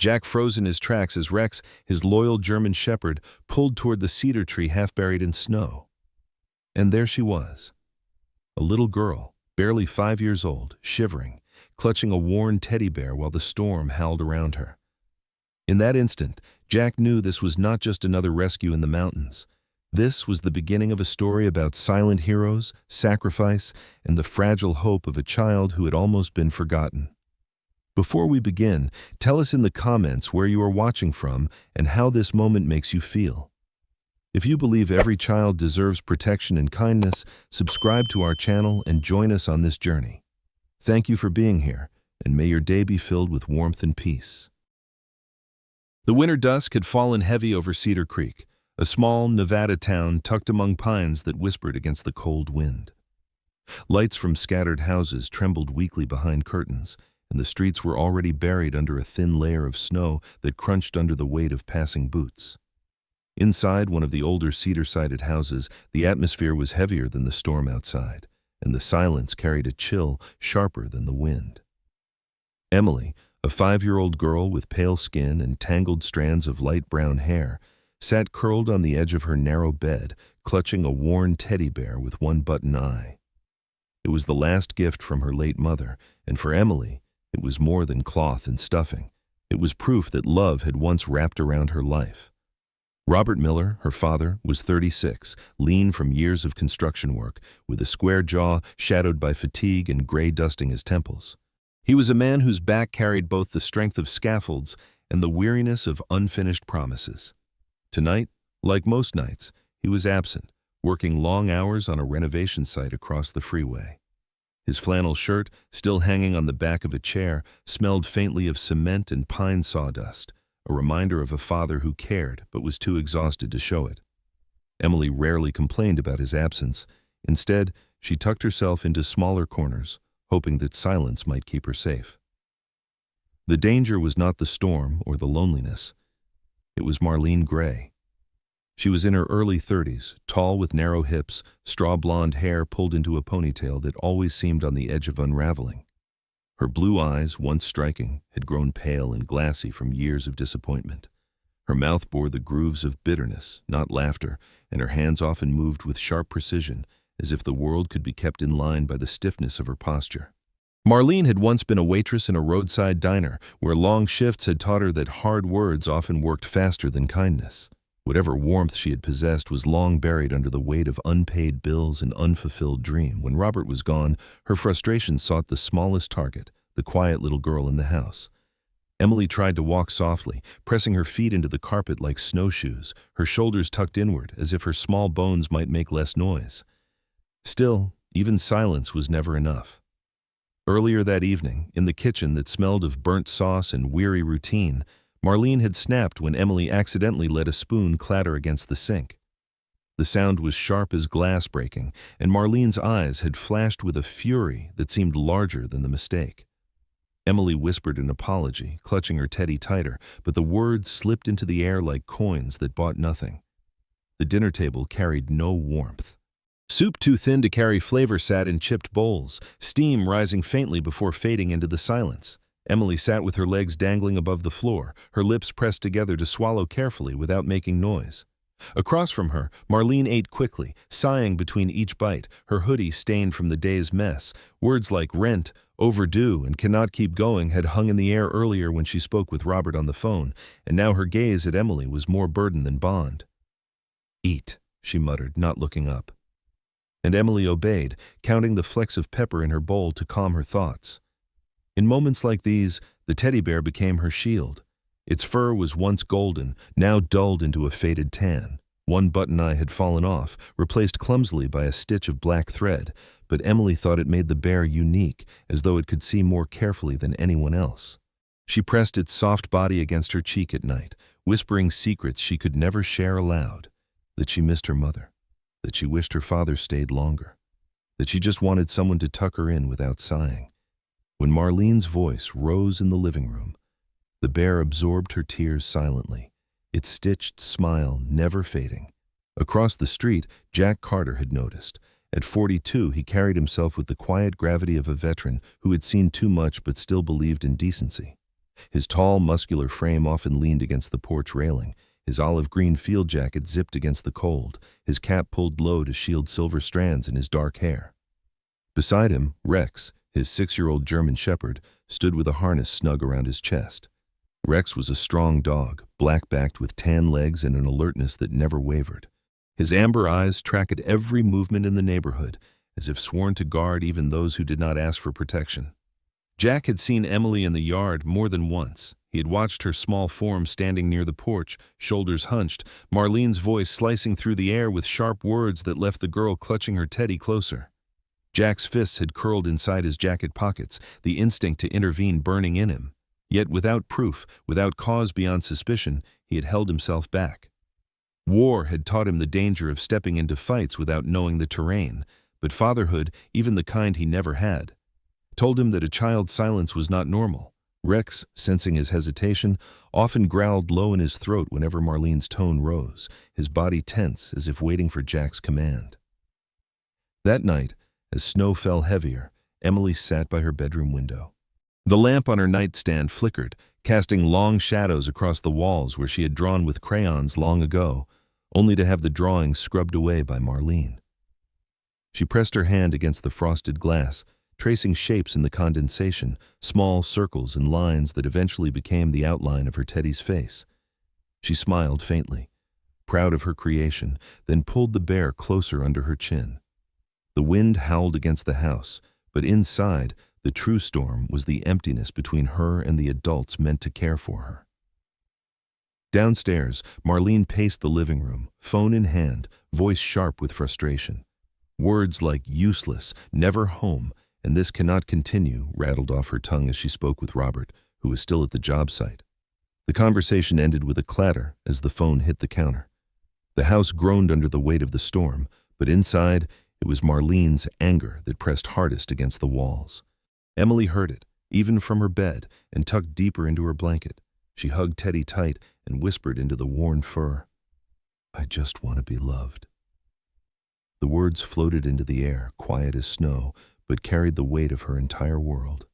Jack froze in his tracks as Rex, his loyal German shepherd, pulled toward the cedar tree half buried in snow. And there she was, a little girl, barely 5 years old, shivering, clutching a worn teddy bear while the storm howled around her. In that instant, Jack knew this was not just another rescue in the mountains. This was the beginning of a story about silent heroes, sacrifice, and the fragile hope of a child who had almost been forgotten. Before we begin, tell us in the comments where you are watching from and how this moment makes you feel. If you believe every child deserves protection and kindness, subscribe to our channel and join us on this journey. Thank you for being here, and may your day be filled with warmth and peace. The winter dusk had fallen heavy over Cedar Creek, a small Nevada town tucked among pines that whispered against the cold wind. Lights from scattered houses trembled weakly behind curtains, and the streets were already buried under a thin layer of snow that crunched under the weight of passing boots. Inside one of the older cedar-sided houses, the atmosphere was heavier than the storm outside, and the silence carried a chill sharper than the wind. Emily, a 5-year-old girl with pale skin and tangled strands of light brown hair, sat curled on the edge of her narrow bed, clutching a worn teddy bear with one button eye. It was the last gift from her late mother, and for Emily, it was more than cloth and stuffing. It was proof that love had once wrapped around her life. Robert Miller, her father, was 36, lean from years of construction work, with a square jaw shadowed by fatigue and gray dusting his temples. He was a man whose back carried both the strength of scaffolds and the weariness of unfinished promises. Tonight, like most nights, he was absent, working long hours on a renovation site across the freeway. His flannel shirt, still hanging on the back of a chair, smelled faintly of cement and pine sawdust, a reminder of a father who cared but was too exhausted to show it. Emily rarely complained about his absence. Instead, she tucked herself into smaller corners, hoping that silence might keep her safe. The danger was not the storm or the loneliness. It was Marlene Gray. She was in her early 30s, tall with narrow hips, straw blonde hair pulled into a ponytail that always seemed on the edge of unraveling. Her blue eyes, once striking, had grown pale and glassy from years of disappointment. Her mouth bore the grooves of bitterness, not laughter, and her hands often moved with sharp precision, as if the world could be kept in line by the stiffness of her posture. Marlene had once been a waitress in a roadside diner, where long shifts had taught her that hard words often worked faster than kindness. Whatever warmth she had possessed was long buried under the weight of unpaid bills and unfulfilled dream. When Robert was gone, her frustration sought the smallest target, the quiet little girl in the house. Emily tried to walk softly, pressing her feet into the carpet like snowshoes, her shoulders tucked inward as if her small bones might make less noise. Still, even silence was never enough. Earlier that evening, in the kitchen that smelled of burnt sauce and weary routine, Marlene had snapped when Emily accidentally let a spoon clatter against the sink. The sound was sharp as glass breaking, and Marlene's eyes had flashed with a fury that seemed larger than the mistake. Emily whispered an apology, clutching her teddy tighter, but the words slipped into the air like coins that bought nothing. The dinner table carried no warmth. Soup too thin to carry flavor sat in chipped bowls, steam rising faintly before fading into the silence. Emily sat with her legs dangling above the floor, her lips pressed together to swallow carefully without making noise. Across from her, Marlene ate quickly, sighing between each bite, her hoodie stained from the day's mess. Words like rent, overdue, and cannot keep going had hung in the air earlier when she spoke with Robert on the phone, and now her gaze at Emily was more burden than bond. "Eat," she muttered, not looking up. And Emily obeyed, counting the flecks of pepper in her bowl to calm her thoughts. In moments like these, the teddy bear became her shield. Its fur was once golden, now dulled into a faded tan. One button eye had fallen off, replaced clumsily by a stitch of black thread, but Emily thought it made the bear unique, as though it could see more carefully than anyone else. She pressed its soft body against her cheek at night, whispering secrets she could never share aloud, that she missed her mother, that she wished her father stayed longer, that she just wanted someone to tuck her in without sighing. When Marlene's voice rose in the living room, the bear absorbed her tears silently, its stitched smile never fading. Across the street, Jack Carter had noticed. At 42, he carried himself with the quiet gravity of a veteran who had seen too much but still believed in decency. His tall, muscular frame often leaned against the porch railing, his olive-green field jacket zipped against the cold, his cap pulled low to shield silver strands in his dark hair. Beside him, Rex, his 6-year-old German shepherd, stood with a harness snug around his chest. Rex was a strong dog, black-backed with tan legs and an alertness that never wavered. His amber eyes tracked every movement in the neighborhood, as if sworn to guard even those who did not ask for protection. Jack had seen Emily in the yard more than once. He had watched her small form standing near the porch, shoulders hunched, Marlene's voice slicing through the air with sharp words that left the girl clutching her teddy closer. Jack's fists had curled inside his jacket pockets, the instinct to intervene burning in him. Yet without proof, without cause beyond suspicion, he had held himself back. War had taught him the danger of stepping into fights without knowing the terrain, but fatherhood, even the kind he never had, told him that a child's silence was not normal. Rex, sensing his hesitation, often growled low in his throat whenever Marlene's tone rose, his body tense as if waiting for Jack's command. That night, as snow fell heavier, Emily sat by her bedroom window. The lamp on her nightstand flickered, casting long shadows across the walls where she had drawn with crayons long ago, only to have the drawings scrubbed away by Marlene. She pressed her hand against the frosted glass, tracing shapes in the condensation, small circles and lines that eventually became the outline of her teddy's face. She smiled faintly, proud of her creation, then pulled the bear closer under her chin. The wind howled against the house, but inside, the true storm was the emptiness between her and the adults meant to care for her. Downstairs, Marlene paced the living room, phone in hand, voice sharp with frustration. Words like useless, never home, and this cannot continue rattled off her tongue as she spoke with Robert, who was still at the job site. The conversation ended with a clatter as the phone hit the counter. The house groaned under the weight of the storm, but inside, it was Marlene's anger that pressed hardest against the walls. Emily heard it, even from her bed, and tucked deeper into her blanket. She hugged Teddy tight and whispered into the worn fur, "I just want to be loved." The words floated into the air, quiet as snow, but carried the weight of her entire world.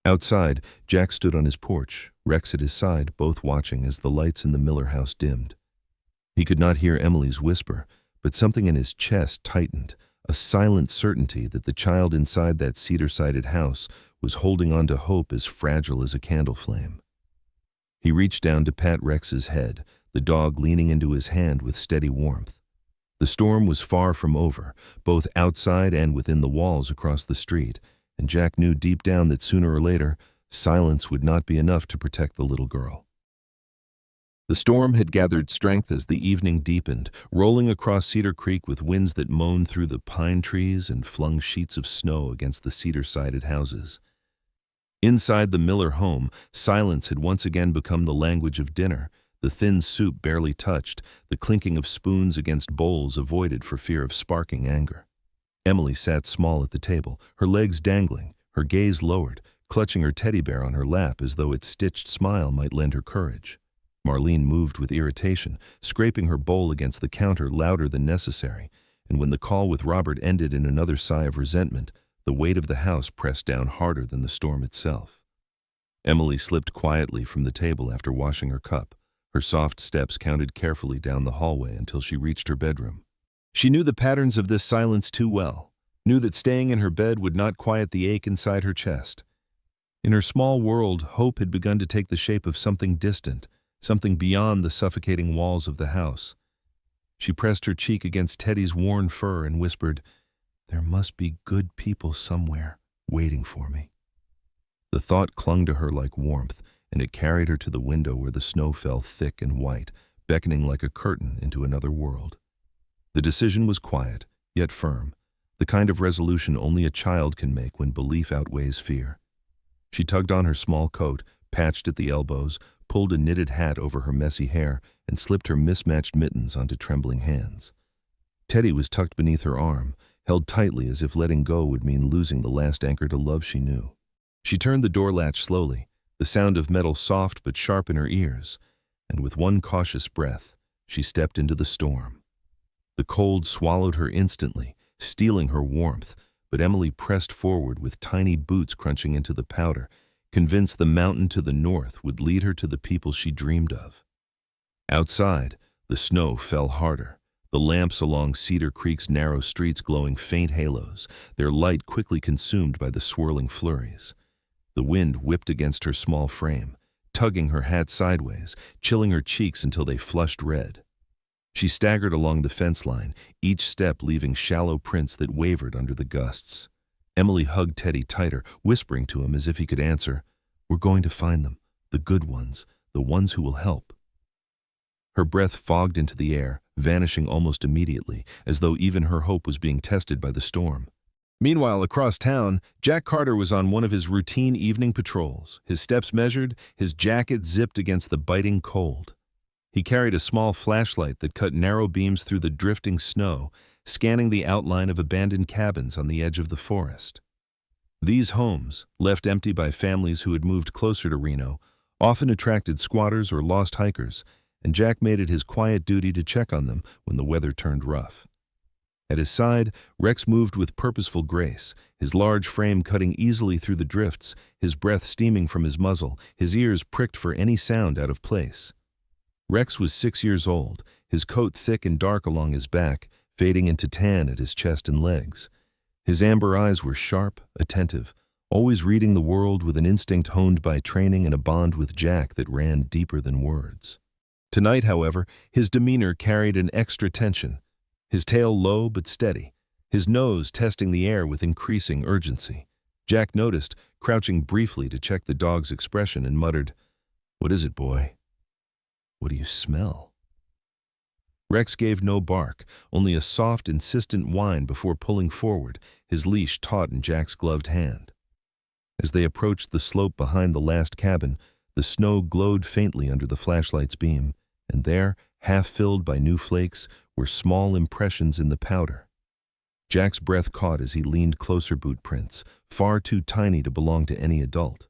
Outside, Jack stood on his porch, Rex at his side, both watching as the lights in the Miller house dimmed. He could not hear Emily's whisper, but something in his chest tightened, a silent certainty that the child inside that cedar-sided house was holding on to hope as fragile as a candle flame. He reached down to pat Rex's head, the dog leaning into his hand with steady warmth. The storm was far from over, both outside and within the walls across the street, and Jack knew deep down that sooner or later, silence would not be enough to protect the little girl. The storm had gathered strength as the evening deepened, rolling across Cedar Creek with winds that moaned through the pine trees and flung sheets of snow against the cedar-sided houses. Inside the Miller home, silence had once again become the language of dinner, the thin soup barely touched, the clinking of spoons against bowls avoided for fear of sparking anger. Emily sat small at the table, her legs dangling, her gaze lowered, clutching her teddy bear on her lap as though its stitched smile might lend her courage. Marlene moved with irritation, scraping her bowl against the counter louder than necessary, and when the call with Robert ended in another sigh of resentment, the weight of the house pressed down harder than the storm itself. Emily slipped quietly from the table after washing her cup. Her soft steps counted carefully down the hallway until she reached her bedroom. She knew the patterns of this silence too well, knew that staying in her bed would not quiet the ache inside her chest. In her small world, hope had begun to take the shape of something distant, something beyond the suffocating walls of the house. She pressed her cheek against Teddy's worn fur and whispered, "There must be good people somewhere waiting for me." The thought clung to her like warmth, and it carried her to the window where the snow fell thick and white, beckoning like a curtain into another world. The decision was quiet, yet firm, the kind of resolution only a child can make when belief outweighs fear. She tugged on her small coat, patched at the elbows, pulled a knitted hat over her messy hair, and slipped her mismatched mittens onto trembling hands. Teddy was tucked beneath her arm, held tightly as if letting go would mean losing the last anchor to love she knew. She turned the door latch slowly, the sound of metal soft but sharp in her ears, and with one cautious breath, she stepped into the storm. The cold swallowed her instantly, stealing her warmth, but Emily pressed forward with tiny boots crunching into the powder, convinced the mountain to the north would lead her to the people she dreamed of. Outside, the snow fell harder, the lamps along Cedar Creek's narrow streets glowing faint halos, their light quickly consumed by the swirling flurries. The wind whipped against her small frame, tugging her hat sideways, chilling her cheeks until they flushed red. She staggered along the fence line, each step leaving shallow prints that wavered under the gusts. Emily hugged Teddy tighter, whispering to him as if he could answer, "We're going to find them, the good ones, the ones who will help." Her breath fogged into the air, vanishing almost immediately, as though even her hope was being tested by the storm. Meanwhile, across town, Jack Carter was on one of his routine evening patrols, his steps measured, his jacket zipped against the biting cold. He carried a small flashlight that cut narrow beams through the drifting snow, scanning the outline of abandoned cabins on the edge of the forest. These homes, left empty by families who had moved closer to Reno, often attracted squatters or lost hikers, and Jack made it his quiet duty to check on them when the weather turned rough. At his side, Rex moved with purposeful grace, his large frame cutting easily through the drifts, his breath steaming from his muzzle, his ears pricked for any sound out of place. Rex was 6 years old, his coat thick and dark along his back, fading into tan at his chest and legs. His amber eyes were sharp, attentive, always reading the world with an instinct honed by training and a bond with Jack that ran deeper than words. Tonight, however, his demeanor carried an extra tension, his tail low but steady, his nose testing the air with increasing urgency. Jack noticed, crouching briefly to check the dog's expression, and muttered, "What is it, boy? What do you smell?" Rex gave no bark, only a soft, insistent whine before pulling forward, his leash taut in Jack's gloved hand. As they approached the slope behind the last cabin, the snow glowed faintly under the flashlight's beam, and there, half filled by new flakes, were small impressions in the powder. Jack's breath caught as he leaned closer. Boot prints, far too tiny to belong to any adult.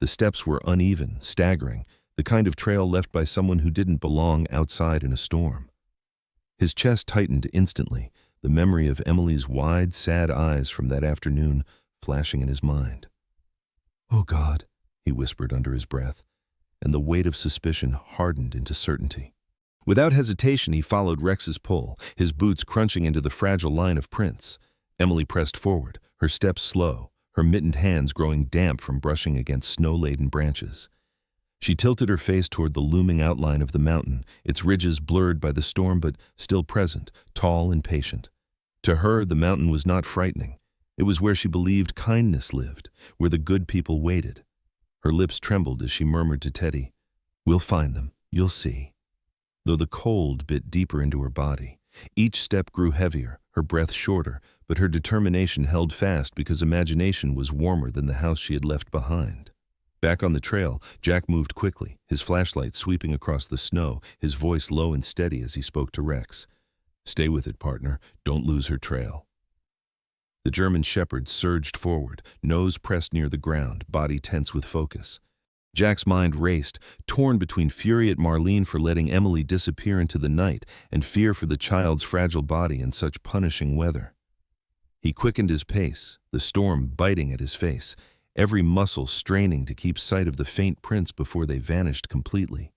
The steps were uneven, staggering, the kind of trail left by someone who didn't belong outside in a storm. His chest tightened instantly, the memory of Emily's wide, sad eyes from that afternoon flashing in his mind. "Oh God," he whispered under his breath, and the weight of suspicion hardened into certainty. Without hesitation, he followed Rex's pull, his boots crunching into the fragile line of prints. Emily pressed forward, her steps slow, her mittened hands growing damp from brushing against snow-laden branches. She tilted her face toward the looming outline of the mountain, its ridges blurred by the storm but still present, tall and patient. To her, the mountain was not frightening. It was where she believed kindness lived, where the good people waited. Her lips trembled as she murmured to Teddy, "We'll find them, you'll see." Though the cold bit deeper into her body, each step grew heavier, her breath shorter, but her determination held fast because imagination was warmer than the house she had left behind. Back on the trail, Jack moved quickly, his flashlight sweeping across the snow, his voice low and steady as he spoke to Rex. "Stay with it, partner. Don't lose her trail." The German shepherd surged forward, nose pressed near the ground, body tense with focus. Jack's mind raced, torn between fury at Marlene for letting Emily disappear into the night and fear for the child's fragile body in such punishing weather. He quickened his pace, the storm biting at his face, every muscle straining to keep sight of the faint prints before they vanished completely.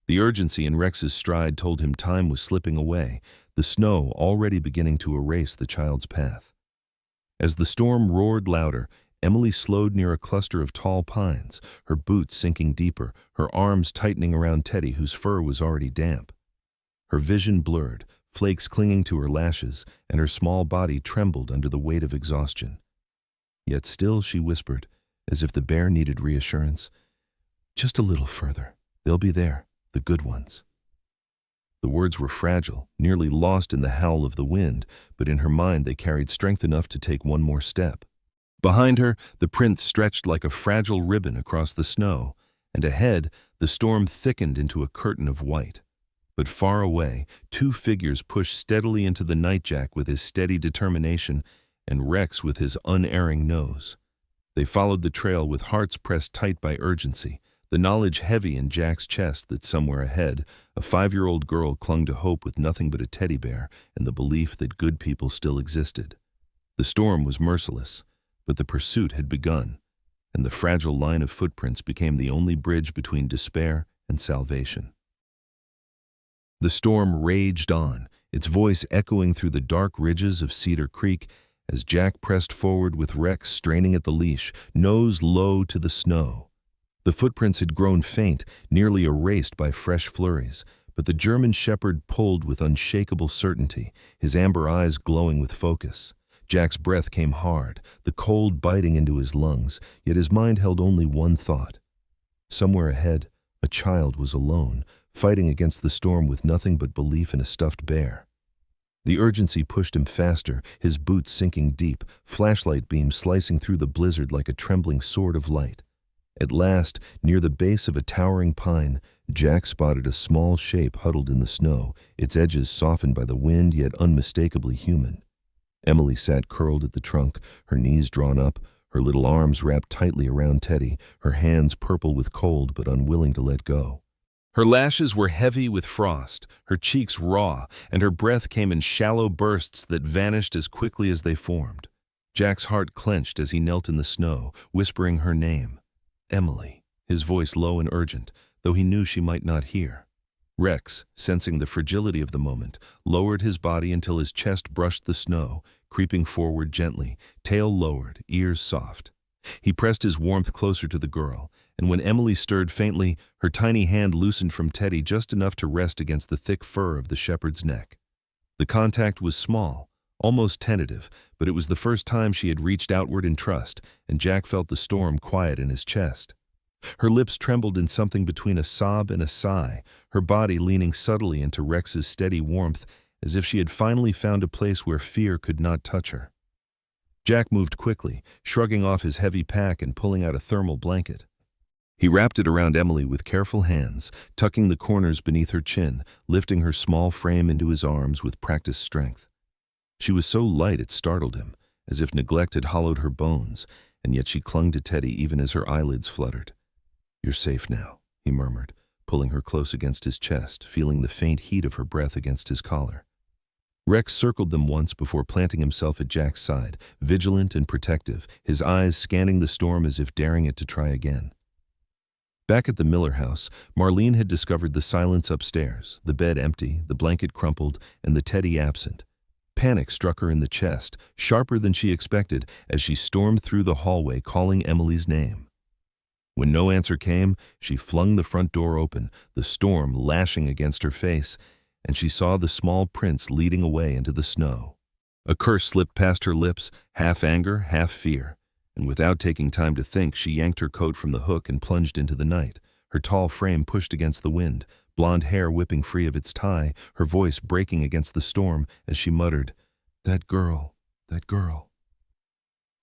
The urgency in Rex's stride told him time was slipping away, the snow already beginning to erase the child's path. As the storm roared louder, Emily slowed near a cluster of tall pines, her boots sinking deeper, her arms tightening around Teddy, whose fur was already damp. Her vision blurred, flakes clinging to her lashes, and her small body trembled under the weight of exhaustion. Yet still she whispered, as if the bear needed reassurance, "Just a little further. They'll be there, the good ones." The words were fragile, nearly lost in the howl of the wind, but in her mind they carried strength enough to take one more step. Behind her, the prints stretched like a fragile ribbon across the snow, and ahead, the storm thickened into a curtain of white. But far away, two figures pushed steadily into the night, Jack with his steady determination, and Rex with his unerring nose. They followed the trail with hearts pressed tight by urgency, the knowledge heavy in Jack's chest that somewhere ahead, a 5-year-old girl clung to hope with nothing but a teddy bear and the belief that good people still existed. The storm was merciless, but the pursuit had begun. and the fragile line of footprints became the only bridge between despair and salvation. The storm raged on, its voice echoing through the dark ridges of Cedar Creek as Jack pressed forward with Rex straining at the leash, nose low to the snow. The footprints had grown faint, nearly erased by fresh flurries, but the German shepherd pulled with unshakable certainty, his amber eyes glowing with focus. Jack's breath came hard, the cold biting into his lungs, yet his mind held only one thought. Somewhere ahead, a child was alone, fighting against the storm with nothing but belief in a stuffed bear. The urgency pushed him faster, his boots sinking deep, flashlight beams slicing through the blizzard like a trembling sword of light. At last, near the base of a towering pine, Jack spotted a small shape huddled in the snow, its edges softened by the wind yet unmistakably human. Emily sat curled at the trunk, her knees drawn up, her little arms wrapped tightly around Teddy, her hands purple with cold but unwilling to let go. Her lashes were heavy with frost, her cheeks raw, and her breath came in shallow bursts that vanished as quickly as they formed. Jack's heart clenched as he knelt in the snow, whispering her name. Emily, his voice low and urgent, though he knew she might not hear. Rex, sensing the fragility of the moment, lowered his body until his chest brushed the snow, creeping forward gently, tail lowered, ears soft. He pressed his warmth closer to the girl, and when Emily stirred faintly, her tiny hand loosened from Teddy just enough to rest against the thick fur of the shepherd's neck. The contact was small, almost tentative, but it was the first time she had reached outward in trust, and Jack felt the storm quiet in his chest. Her lips trembled in something between a sob and a sigh, her body leaning subtly into Rex's steady warmth, as if she had finally found a place where fear could not touch her. Jack moved quickly, shrugging off his heavy pack and pulling out a thermal blanket. He wrapped it around Emily with careful hands, tucking the corners beneath her chin, lifting her small frame into his arms with practiced strength. She was so light it startled him, as if neglect had hollowed her bones, and yet she clung to Teddy even as her eyelids fluttered. "You're safe now," he murmured, pulling her close against his chest, feeling the faint heat of her breath against his collar. Rex circled them once before planting himself at Jack's side, vigilant and protective, his eyes scanning the storm as if daring it to try again. Back at the Miller house, Marlene had discovered the silence upstairs, the bed empty, the blanket crumpled, and the Teddy absent. Panic struck her in the chest, sharper than she expected, as she stormed through the hallway calling Emily's name. When no answer came, she flung the front door open, the storm lashing against her face, and she saw the small prince leading away into the snow. A curse slipped past her lips, half anger, half fear, and without taking time to think, she yanked her coat from the hook and plunged into the night, her tall frame pushed against the wind, blonde hair whipping free of its tie, her voice breaking against the storm as she muttered, "That girl, that girl."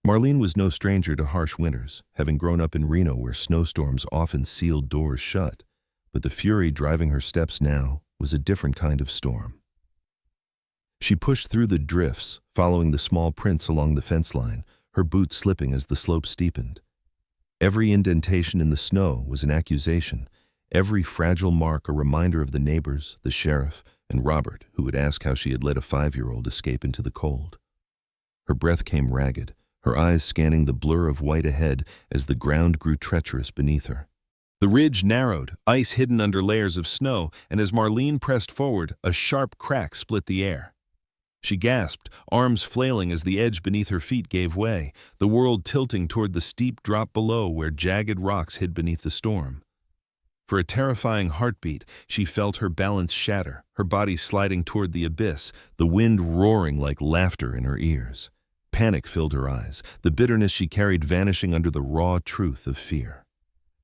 Marlene was no stranger to harsh winters, having grown up in Reno where snowstorms often sealed doors shut, but the fury driving her steps now was a different kind of storm. She pushed through the drifts, following the small prints along the fence line, her boots slipping as the slope steepened. Every indentation in the snow was an accusation, every fragile mark a reminder of the neighbors, the sheriff, and Robert, who would ask how she had let a 5-year-old escape into the cold. Her breath came ragged, her eyes scanning the blur of white ahead as the ground grew treacherous beneath her. The ridge narrowed, ice hidden under layers of snow, and as Marlene pressed forward, a sharp crack split the air. She gasped, arms flailing as the edge beneath her feet gave way, the world tilting toward the steep drop below where jagged rocks hid beneath the storm. For a terrifying heartbeat, she felt her balance shatter, her body sliding toward the abyss, the wind roaring like laughter in her ears. Panic filled her eyes, the bitterness she carried vanishing under the raw truth of fear.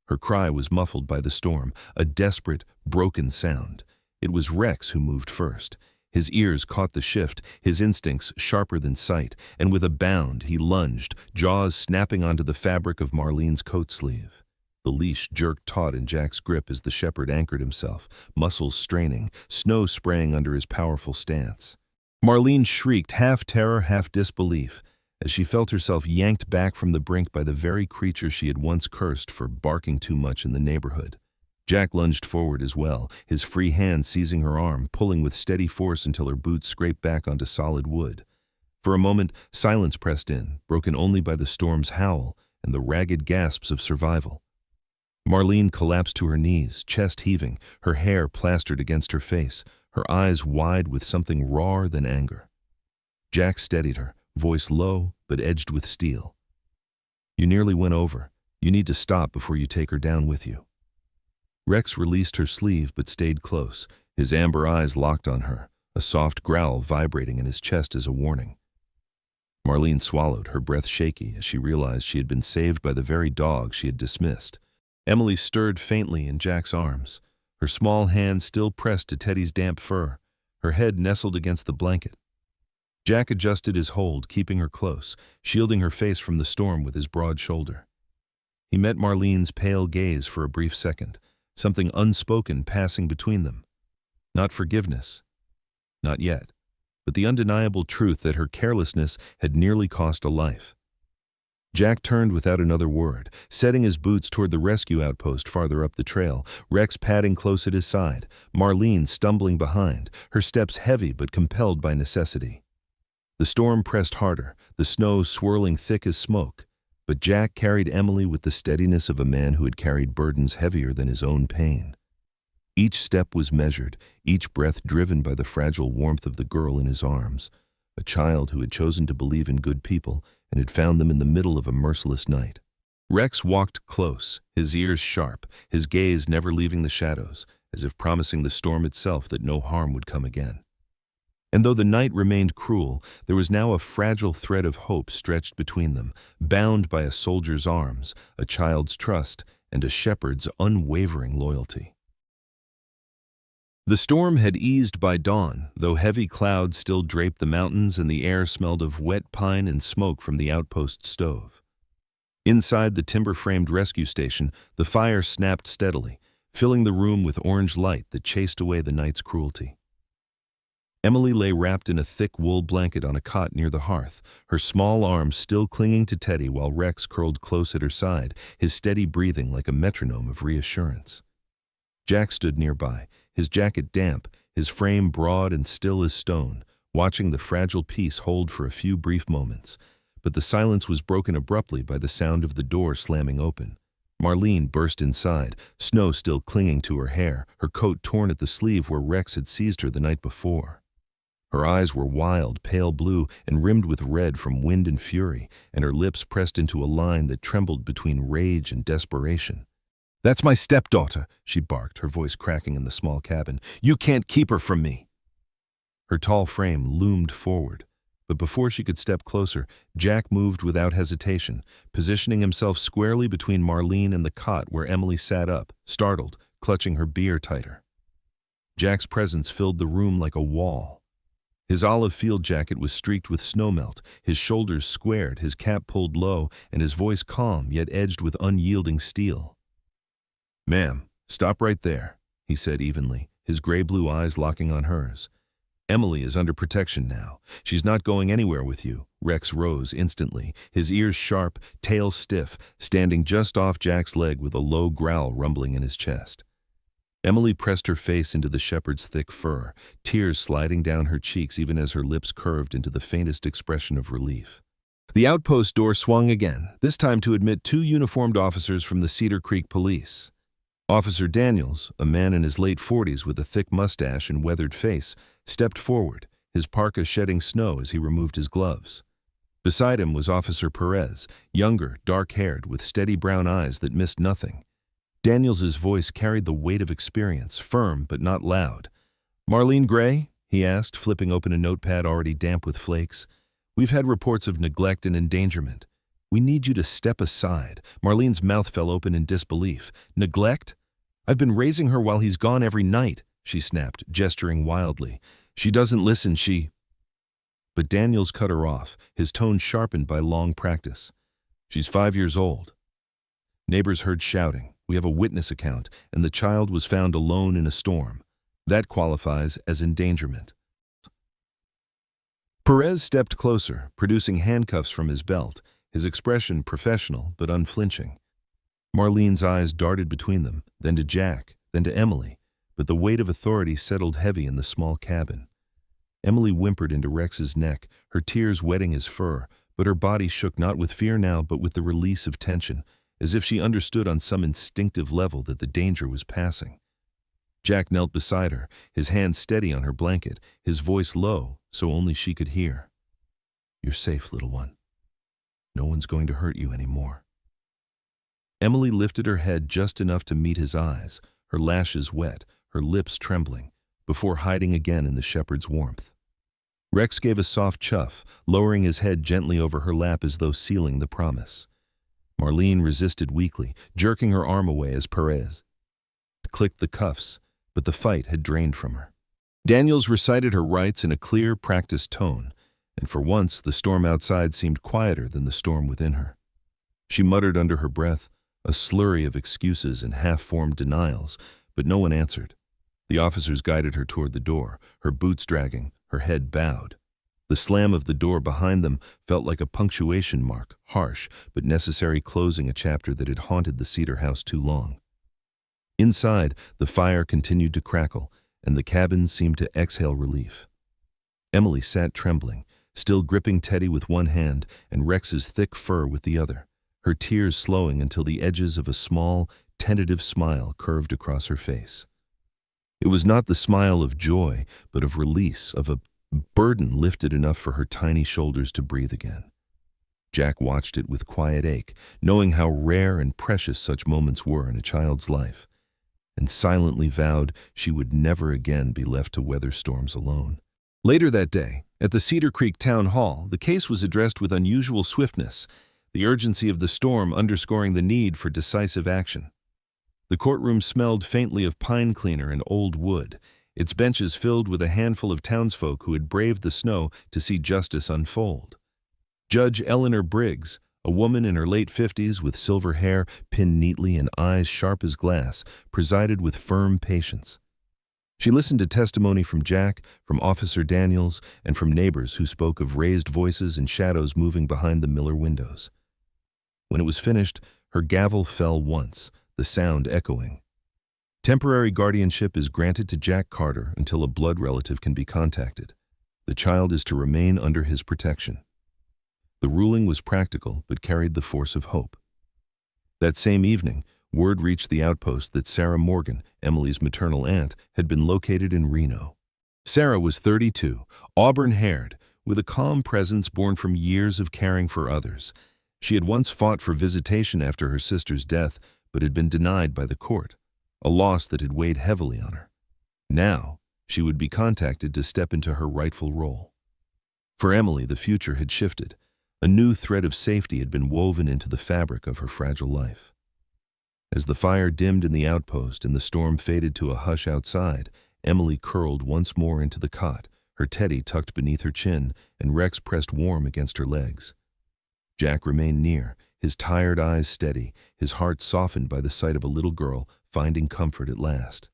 Her cry was muffled by the storm, a desperate, broken sound. It was Rex who moved first. His ears caught the shift, his instincts sharper than sight, and with a bound he lunged, jaws snapping onto the fabric of Marlene's coat sleeve. The leash jerked taut in Jack's grip as the shepherd anchored himself, muscles straining, snow spraying under his powerful stance. Marlene shrieked, half terror, half disbelief, as she felt herself yanked back from the brink by the very creature she had once cursed for barking too much in the neighborhood. Jack lunged forward as well, his free hand seizing her arm, pulling with steady force until her boots scraped back onto solid wood. For a moment, silence pressed in, broken only by the storm's howl, and the ragged gasps of survival. Marlene collapsed to her knees, chest heaving, her hair plastered against her face, her eyes wide with something rawer than anger. Jack steadied her, voice low but edged with steel. "You nearly went over. You need to stop before you take her down with you." Rex released her sleeve but stayed close, his amber eyes locked on her, a soft growl vibrating in his chest as a warning. Marlene swallowed, her breath shaky, as she realized she had been saved by the very dog she had dismissed. Emily stirred faintly in Jack's arms, her small hand still pressed to Teddy's damp fur, her head nestled against the blanket. Jack adjusted his hold, keeping her close, shielding her face from the storm with his broad shoulder. He met Marlene's pale gaze for a brief second, something unspoken passing between them. Not forgiveness. Not yet. But the undeniable truth that her carelessness had nearly cost a life. Jack turned without another word, setting his boots toward the rescue outpost farther up the trail, Rex padding close at his side, Marlene stumbling behind, her steps heavy but compelled by necessity. The storm pressed harder, the snow swirling thick as smoke, but Jack carried Emily with the steadiness of a man who had carried burdens heavier than his own pain. Each step was measured, each breath driven by the fragile warmth of the girl in his arms, a child who had chosen to believe in good people and had found them in the middle of a merciless night. Rex walked close, his ears sharp, his gaze never leaving the shadows, as if promising the storm itself that no harm would come again. And though the night remained cruel, there was now a fragile thread of hope stretched between them, bound by a soldier's arms, a child's trust, and a shepherd's unwavering loyalty. The storm had eased by dawn, though heavy clouds still draped the mountains and the air smelled of wet pine and smoke from the outpost stove. Inside the timber-framed rescue station, the fire snapped steadily, filling the room with orange light that chased away the night's cruelty. Emily lay wrapped in a thick wool blanket on a cot near the hearth, her small arms still clinging to Teddy while Rex curled close at her side, his steady breathing like a metronome of reassurance. Jack stood nearby, his jacket damp, his frame broad and still as stone, watching the fragile peace hold for a few brief moments. But the silence was broken abruptly by the sound of the door slamming open. Marlene burst inside, snow still clinging to her hair, her coat torn at the sleeve where Rex had seized her the night before. Her eyes were wild, pale blue, and rimmed with red from wind and fury, and her lips pressed into a line that trembled between rage and desperation. "That's my stepdaughter," she barked, her voice cracking in the small cabin. "You can't keep her from me." Her tall frame loomed forward, but before she could step closer, Jack moved without hesitation, positioning himself squarely between Marlene and the cot where Emily sat up, startled, clutching her beer tighter. Jack's presence filled the room like a wall. His olive field jacket was streaked with snowmelt, his shoulders squared, his cap pulled low, and his voice calm yet edged with unyielding steel. "Ma'am, stop right there," he said evenly, his gray-blue eyes locking on hers. "Emily is under protection now. She's not going anywhere with you." Rex rose instantly, his ears sharp, tail stiff, standing just off Jack's leg with a low growl rumbling in his chest. Emily pressed her face into the shepherd's thick fur, tears sliding down her cheeks even as her lips curved into the faintest expression of relief. The outpost door swung again, this time to admit 2 uniformed officers from the Cedar Creek Police. Officer Daniels, a man in his late 40s with a thick mustache and weathered face, stepped forward, his parka shedding snow as he removed his gloves. Beside him was Officer Perez, younger, dark-haired, with steady brown eyes that missed nothing. Daniels's voice carried the weight of experience, firm but not loud. "Marlene Gray?" he asked, flipping open a notepad already damp with flakes. "We've had reports of neglect and endangerment. We need you to step aside." Marlene's mouth fell open in disbelief. "Neglect? I've been raising her while he's gone every night," she snapped, gesturing wildly. "She doesn't listen, she—" But Daniels cut her off, his tone sharpened by long practice. "She's 5 years old." Neighbors heard shouting. "We have a witness account, and the child was found alone in a storm. That qualifies as endangerment." Perez stepped closer, producing handcuffs from his belt, his expression professional but unflinching. Marlene's eyes darted between them, then to Jack, then to Emily, but the weight of authority settled heavy in the small cabin. Emily whimpered into Rex's neck, her tears wetting his fur, but her body shook not with fear now but with the release of tension, as if she understood on some instinctive level that the danger was passing. Jack knelt beside her, his hand steady on her blanket, his voice low so only she could hear. "You're safe, little one. No one's going to hurt you anymore." Emily lifted her head just enough to meet his eyes, her lashes wet, her lips trembling, before hiding again in the shepherd's warmth. Rex gave a soft chuff, lowering his head gently over her lap as though sealing the promise. Marlene resisted weakly, jerking her arm away as Perez clicked the cuffs, but the fight had drained from her. Daniels recited her rites in a clear, practiced tone, and for once the storm outside seemed quieter than the storm within her. She muttered under her breath, a slurry of excuses and half-formed denials, but no one answered. The officers guided her toward the door, her boots dragging, her head bowed. The slam of the door behind them felt like a punctuation mark, harsh but necessary, closing a chapter that had haunted the Cedar house too long. Inside, the fire continued to crackle, and the cabin seemed to exhale relief. Emily sat trembling, still gripping Teddy with one hand and Rex's thick fur with the other, her tears slowing until the edges of a small, tentative smile curved across her face. It was not the smile of joy, but of release, of a burden lifted enough for her tiny shoulders to breathe again. Jack watched it with quiet ache, knowing how rare and precious such moments were in a child's life, and silently vowed she would never again be left to weather storms alone. Later that day, at the Cedar Creek Town Hall, the case was addressed with unusual swiftness, the urgency of the storm underscoring the need for decisive action. The courtroom smelled faintly of pine cleaner and old wood, its benches filled with a handful of townsfolk who had braved the snow to see justice unfold. Judge Eleanor Briggs, a woman in her late 50s with silver hair pinned neatly and eyes sharp as glass, presided with firm patience. She listened to testimony from Jack, from Officer Daniels, and from neighbors who spoke of raised voices and shadows moving behind the Miller windows. When it was finished, her gavel fell once, the sound echoing. Temporary guardianship is granted to Jack Carter until a blood relative can be contacted. The child is to remain under his protection. The ruling was practical but carried the force of hope. That same evening, word reached the outpost that Sarah Morgan, Emily's maternal aunt, had been located in Reno. Sarah was 32, auburn-haired, with a calm presence born from years of caring for others. She had once fought for visitation after her sister's death, but had been denied by the court, a loss that had weighed heavily on her. Now, she would be contacted to step into her rightful role. For Emily, the future had shifted. A new thread of safety had been woven into the fabric of her fragile life. As the fire dimmed in the outpost and the storm faded to a hush outside, Emily curled once more into the cot, her teddy tucked beneath her chin and Rex pressed warm against her legs. Jack remained near, his tired eyes steady, his heart softened by the sight of a little girl finding comfort at last.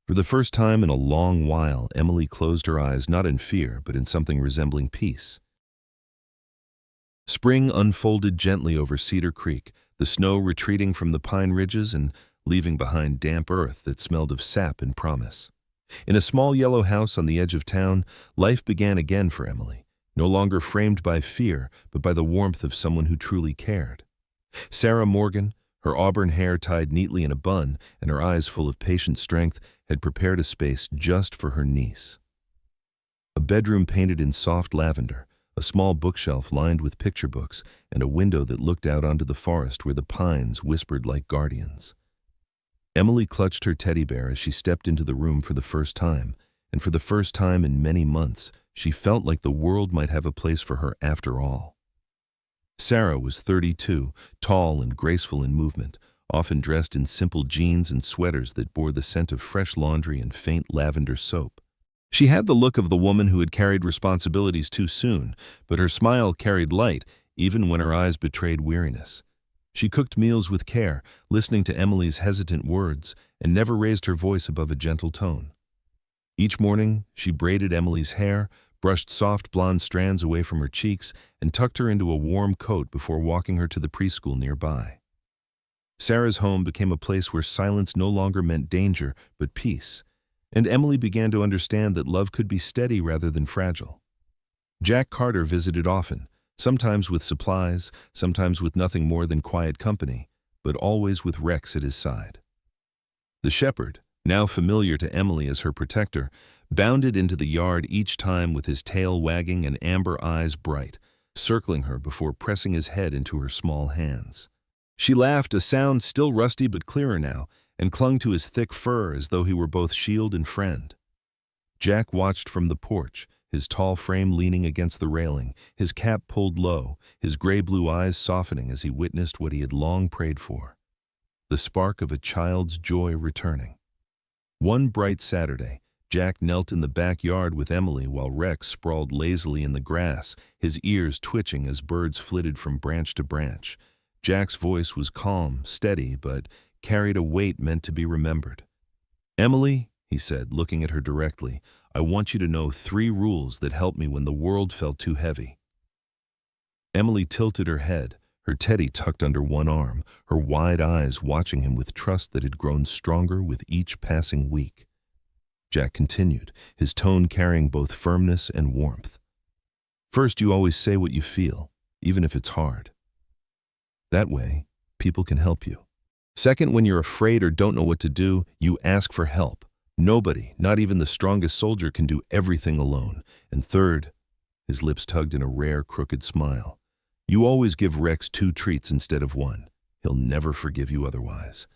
For the first time in a long while, Emily closed her eyes not in fear but in something resembling peace. Spring unfolded gently over Cedar Creek, the snow retreating from the pine ridges and leaving behind damp earth that smelled of sap and promise. In a small yellow house on the edge of town, life began again for Emily, no longer framed by fear, but by the warmth of someone who truly cared. Sarah Morgan, her auburn hair tied neatly in a bun and her eyes full of patient strength, had prepared a space just for her niece. A bedroom painted in soft lavender, a small bookshelf lined with picture books, and a window that looked out onto the forest where the pines whispered like guardians. Emily clutched her teddy bear as she stepped into the room for the first time, and for the first time in many months, she felt like the world might have a place for her after all. Sarah was 32, tall and graceful in movement, often dressed in simple jeans and sweaters that bore the scent of fresh laundry and faint lavender soap. She had the look of the woman who had carried responsibilities too soon, but her smile carried light even when her eyes betrayed weariness. She cooked meals with care, listening to Emily's hesitant words, and never raised her voice above a gentle tone. Each morning, she braided Emily's hair, brushed soft blonde strands away from her cheeks, and tucked her into a warm coat before walking her to the preschool nearby. Sarah's home became a place where silence no longer meant danger, but peace, and Emily began to understand that love could be steady rather than fragile. Jack Carter visited often, Sometimes with supplies, sometimes with nothing more than quiet company, but always with Rex at his side. The shepherd, now familiar to Emily as her protector, bounded into the yard each time with his tail wagging and amber eyes bright, circling her before pressing his head into her small hands. She laughed, a sound still rusty but clearer now, and clung to his thick fur as though he were both shield and friend. Jack watched from the porch, his tall frame leaning against the railing, his cap pulled low, his gray-blue eyes softening as he witnessed what he had long prayed for, the spark of a child's joy returning. One bright Saturday, Jack knelt in the backyard with Emily while Rex sprawled lazily in the grass, his ears twitching as birds flitted from branch to branch. Jack's voice was calm, steady, but carried a weight meant to be remembered. "Emily," he said, looking at her directly, "I want you to know 3 rules that helped me when the world felt too heavy." Emily tilted her head, her teddy tucked under one arm, her wide eyes watching him with trust that had grown stronger with each passing week. Jack continued, his tone carrying both firmness and warmth. "First, you always say what you feel, even if it's hard. That way, people can help you. Second, when you're afraid or don't know what to do, you ask for help. Nobody, not even the strongest soldier, can do everything alone. And third," his lips tugged in a rare, crooked smile, "you always give Rex 2 treats instead of 1. He'll never forgive you otherwise."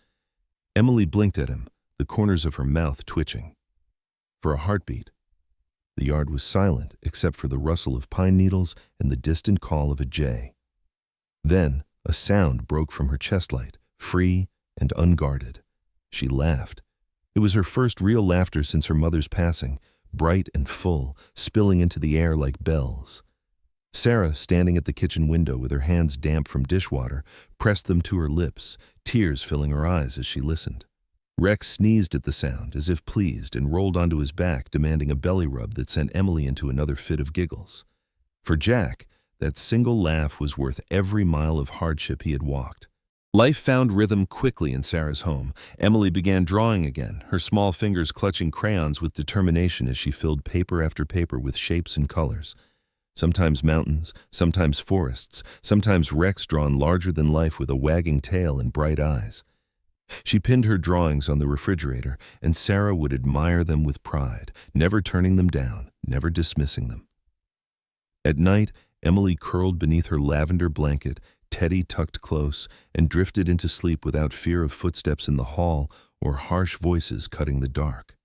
Emily blinked at him, the corners of her mouth twitching. For a heartbeat, the yard was silent except for the rustle of pine needles and the distant call of a jay. Then, a sound broke from her chest light, free and unguarded. She laughed. It was her first real laughter since her mother's passing, bright and full, spilling into the air like bells. Sarah, standing at the kitchen window with her hands damp from dishwater, pressed them to her lips, tears filling her eyes as she listened. Rex sneezed at the sound, as if pleased, and rolled onto his back, demanding a belly rub that sent Emily into another fit of giggles. For Jack, that single laugh was worth every mile of hardship he had walked. Life found rhythm quickly in Sarah's home. Emily began drawing again, her small fingers clutching crayons with determination as she filled paper after paper with shapes and colors. Sometimes mountains, sometimes forests, sometimes Rex drawn larger than life with a wagging tail and bright eyes. She pinned her drawings on the refrigerator, and Sarah would admire them with pride, never turning them down, never dismissing them. At night, Emily curled beneath her lavender blanket, Teddy tucked close, and drifted into sleep without fear of footsteps in the hall or harsh voices cutting the dark.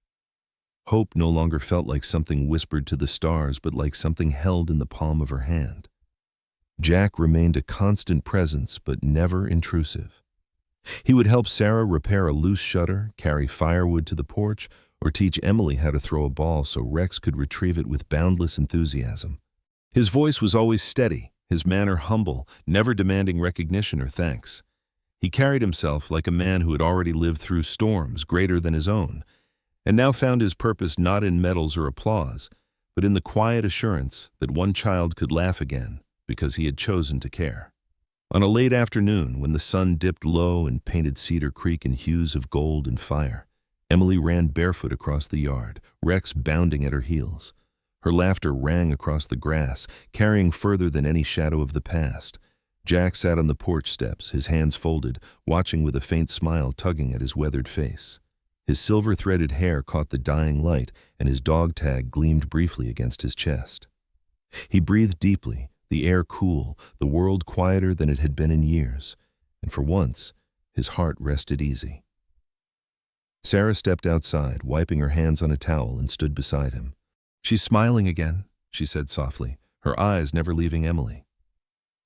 Hope no longer felt like something whispered to the stars, but like something held in the palm of her hand. Jack remained a constant presence, but never intrusive. He would help Sarah repair a loose shutter, carry firewood to the porch, or teach Emily how to throw a ball so Rex could retrieve it with boundless enthusiasm. His voice was always steady, his manner humble, never demanding recognition or thanks. He carried himself like a man who had already lived through storms greater than his own, and now found his purpose not in medals or applause, but in the quiet assurance that one child could laugh again because he had chosen to care. On a late afternoon, when the sun dipped low and painted Cedar Creek in hues of gold and fire, Emily ran barefoot across the yard, Rex bounding at her heels. Her laughter rang across the grass, carrying further than any shadow of the past. Jack sat on the porch steps, his hands folded, watching with a faint smile tugging at his weathered face. His silver-threaded hair caught the dying light, and his dog tag gleamed briefly against his chest. He breathed deeply, the air cool, the world quieter than it had been in years, and for once, his heart rested easy. Sarah stepped outside, wiping her hands on a towel, and stood beside him. "She's smiling again," she said softly, her eyes never leaving Emily.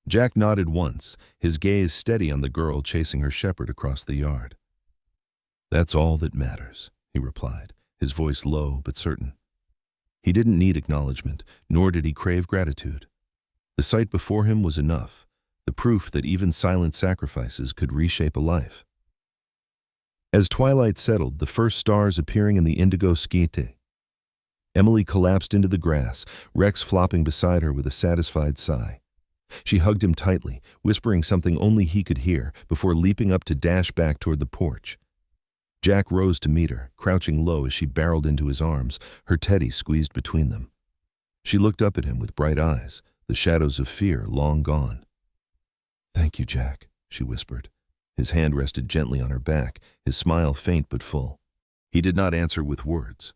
Jack nodded once, his gaze steady on the girl chasing her shepherd across the yard. "That's all that matters," he replied, his voice low but certain. He didn't need acknowledgement, nor did he crave gratitude. The sight before him was enough, the proof that even silent sacrifices could reshape a life. As twilight settled, the first stars appearing in the indigo sky, Emily collapsed into the grass, Rex flopping beside her with a satisfied sigh. She hugged him tightly, whispering something only he could hear, before leaping up to dash back toward the porch. Jack rose to meet her, crouching low as she barreled into his arms, her teddy squeezed between them. She looked up at him with bright eyes, the shadows of fear long gone. "Thank you, Jack," she whispered. His hand rested gently on her back, his smile faint but full. He did not answer with words,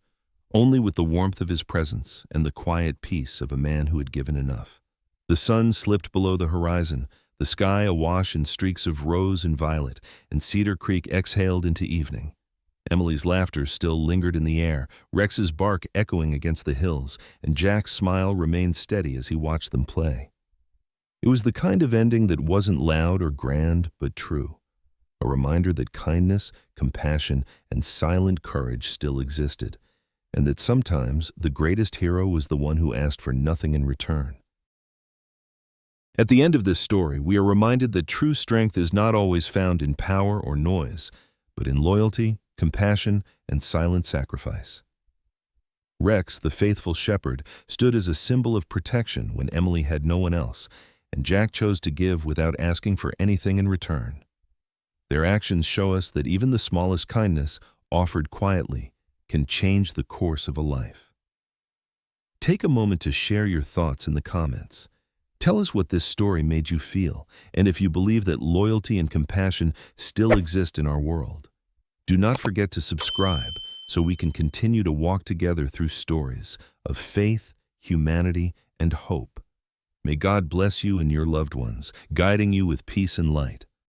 only with the warmth of his presence and the quiet peace of a man who had given enough. The sun slipped below the horizon, the sky awash in streaks of rose and violet, and Cedar Creek exhaled into evening. Emily's laughter still lingered in the air, Rex's bark echoing against the hills, and Jack's smile remained steady as he watched them play. It was the kind of ending that wasn't loud or grand, but true. A reminder that kindness, compassion, and silent courage still existed, and that sometimes the greatest hero was the one who asked for nothing in return. At the end of this story, we are reminded that true strength is not always found in power or noise, but in loyalty, compassion, and silent sacrifice. Rex, the faithful shepherd, stood as a symbol of protection when Emily had no one else, and Jack chose to give without asking for anything in return. Their actions show us that even the smallest kindness, offered quietly, can change the course of a life. Take a moment to share your thoughts in the comments. Tell us what this story made you feel, and if you believe that loyalty and compassion still exist in our world. Do not forget to subscribe so we can continue to walk together through stories of faith, humanity, and hope. May God bless you and your loved ones, guiding you with peace and light.